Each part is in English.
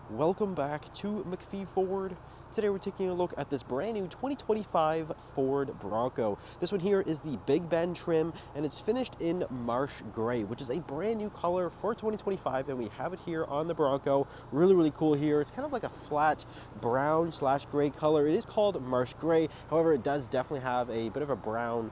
Welcome back to McPhee Ford. Today we're taking a look at this brand new 2025 Ford Bronco. This one here is the Big Bend trim and it's finished in Marsh Gray, which is a brand new color for 2025, and we have it here on the Bronco. Really cool here. It's kind of like a flat brown slash gray color. It is called Marsh Gray. However, it does definitely have a bit of a brown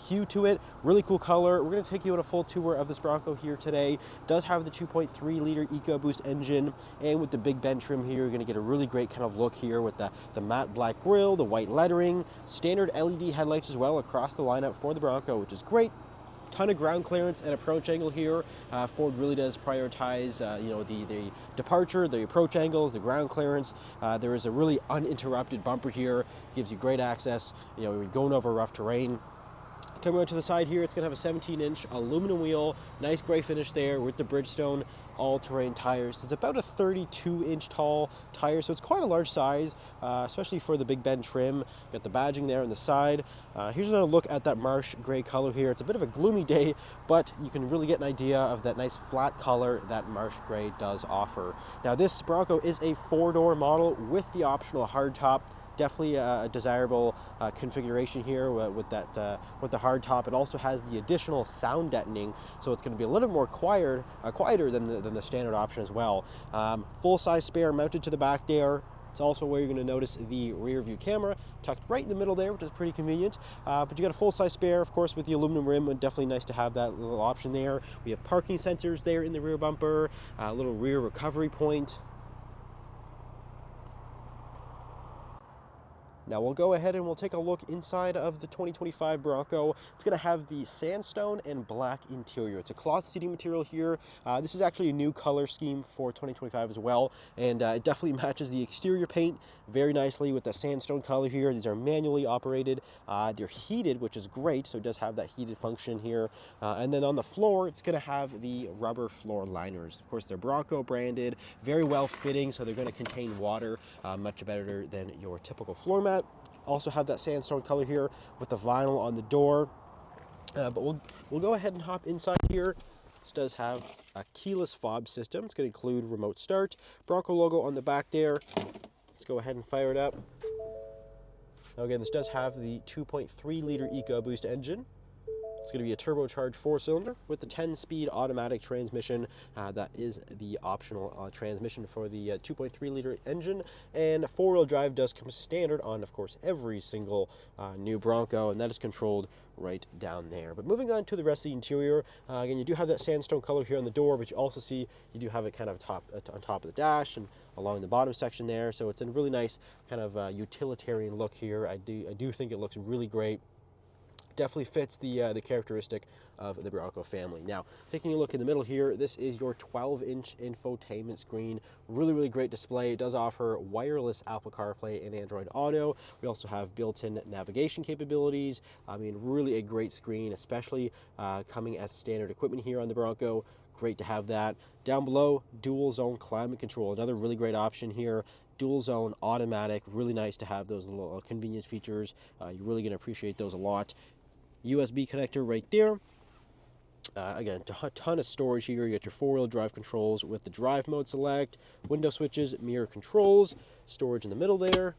hue to it. Really cool color. We're going to take you on a full tour of this Bronco here today. It does have the 2.3 liter EcoBoost engine, and with the Big Bend trim here, you're going to get a really great kind of look here with the matte black grille, the white lettering, standard LED headlights as well across the lineup for the Bronco, which is great. Ton of ground clearance and approach angle here. Ford really does prioritize, the departure, the approach angles, the ground clearance. There is a really uninterrupted bumper here, gives you great access. You know, when you're going over rough terrain. Coming around to the side here, it's going to have a 17-inch aluminum wheel, nice gray finish there with the Bridgestone all-terrain tires. It's about a 32-inch tall tire, so it's quite a large size, especially for the Big Bend trim. Got the badging there on the side. Here's another look at that Marsh Gray color here. It's a bit of a gloomy day, but you can really get an idea of that nice flat color that Marsh Gray does offer. Now, this Bronco is a four-door model with the optional hardtop. Definitely a desirable configuration here with the hard top. It also has the additional sound deadening, so it's going to be a little bit more quieter than the standard option as well. Full-size spare mounted to the back there. It's also where you're going to notice the rear view camera tucked right in the middle there, which is pretty convenient. But you got a full-size spare, of course, with the aluminum rim. Definitely nice to have that little option there. We have parking sensors there in the rear bumper, a little rear recovery point. Now we'll go ahead and we'll take a look inside of the 2025 Bronco. It's going to have the sandstone and black interior. It's a cloth seating material here. This is actually a new color scheme for 2025 as well, and it definitely matches the exterior paint very nicely with the sandstone color here. These are manually operated. They're heated, which is great, so it does have that heated function here. And then on the floor, it's going to have the rubber floor liners. Of course, they're Bronco branded, very well fitting, so they're going to contain water much better than your typical floor mat. Also have that sandstone color here with the vinyl on the door. But we'll go ahead and hop inside here. This does have a keyless fob system. It's going to include remote start. Bronco logo on the back there. Let's go ahead and fire it up. Now again, this does have the 2.3 liter EcoBoost engine. It's going to be a turbocharged 4-cylinder with the 10-speed automatic transmission. That is the optional transmission for the 2.3 liter engine. And 4-wheel drive does come standard on, of course, every single new Bronco, and that is controlled right down there. But moving on to the rest of the interior, again, you do have that sandstone color here on the door, but you also see you do have it kind of on top of the dash and along the bottom section there. So it's a really nice kind of utilitarian look here. I do think it looks really great. Definitely fits the characteristic of the Bronco family. Now, taking a look in the middle here, this is your 12-inch infotainment screen. Really great display. It does offer wireless Apple CarPlay and Android Auto. We also have built-in navigation capabilities. I mean, really a great screen, especially coming as standard equipment here on the Bronco. Great to have that. Down below, dual zone climate control. Another really great option here. Dual zone automatic. Really nice to have those little convenience features. You're really going to appreciate those a lot. USB connector right there. Again, a ton of storage here. You got your 4-wheel drive controls with the drive mode select, window switches, mirror controls, storage in the middle there.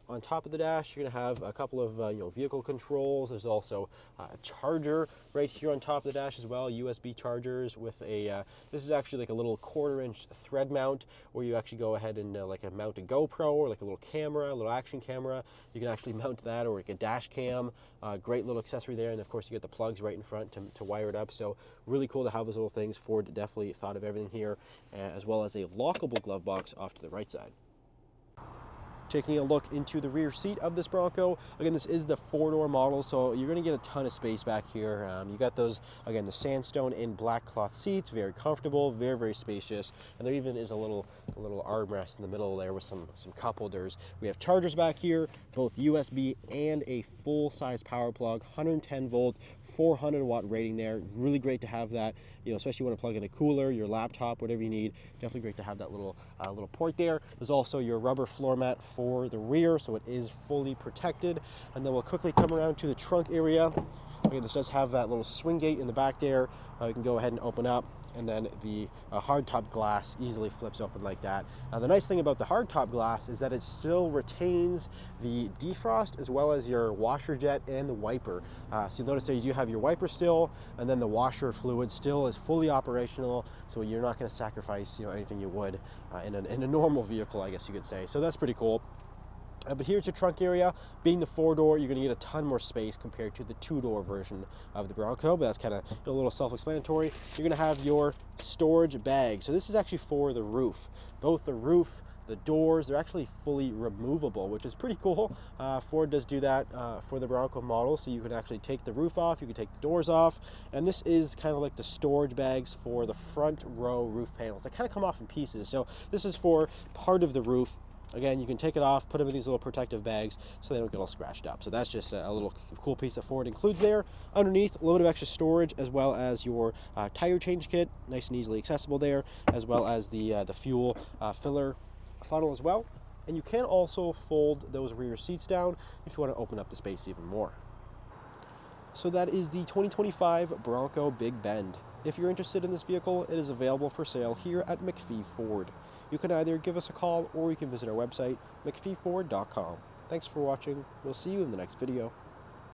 On top of the dash, you're going to have a couple of vehicle controls. There's also a charger right here on top of the dash as well, USB chargers with a, this is actually like a little 1/4-inch thread mount where you actually go ahead and mount a GoPro or like a little camera, a little action camera. You can actually mount that, or like a dash cam. Great little accessory there, and of course you get the plugs right in front to wire it up. So really cool to have those little things. Ford definitely thought of everything here, as well as a lockable glove box off to the right side. Taking a look into the rear seat of this Bronco. Again, this is the 4-door model, so you're going to get a ton of space back here. You got those, again, the sandstone and black cloth seats, very comfortable, very spacious, and there even is a little armrest in the middle there with some cup holders. We have chargers back here, both USB and a full-size power plug, 110 volt, 400 watt rating there. Really great to have that, especially when you want to plug in a cooler, your laptop, whatever you need. Definitely great to have that little port there. There's also your rubber floor mat for the rear, so it is fully protected. And then we'll quickly come around to the trunk area. Again, this does have that little swing gate in the back there. You can go ahead and open up. and then the hardtop glass easily flips open like that. The nice thing about the hardtop glass is that it still retains the defrost as well as your washer jet and the wiper. So you'll notice that you do have your wiper still, and then the washer fluid still is fully operational, so you're not going to sacrifice anything you would in a normal vehicle, I guess you could say. So that's pretty cool. But here's your trunk area. Being the 4-door, you're going to get a ton more space compared to the 2-door version of the Bronco, but that's kind of a little self-explanatory. You're going to have your storage bag. So this is actually for the roof. Both the roof, the doors, they're actually fully removable, which is pretty cool. Ford does do that for the Bronco model, so you can actually take the roof off, you can take the doors off, and this is kind of like the storage bags for the front row roof panels. They kind of come off in pieces, so this is for part of the roof. Again, you can take it off, put them in these little protective bags so they don't get all scratched up. So that's just a little cool piece that Ford includes there. Underneath, a little bit of extra storage, as well as your tire change kit, nice and easily accessible there, as well as the fuel filler funnel as well. And you can also fold those rear seats down if you want to open up the space even more. So that is the 2025 Bronco Big Bend. If you're interested in this vehicle, it is available for sale here at McPhee Ford. You can either give us a call or you can visit our website, mcpheeford.com. Thanks for watching. We'll see you in the next video.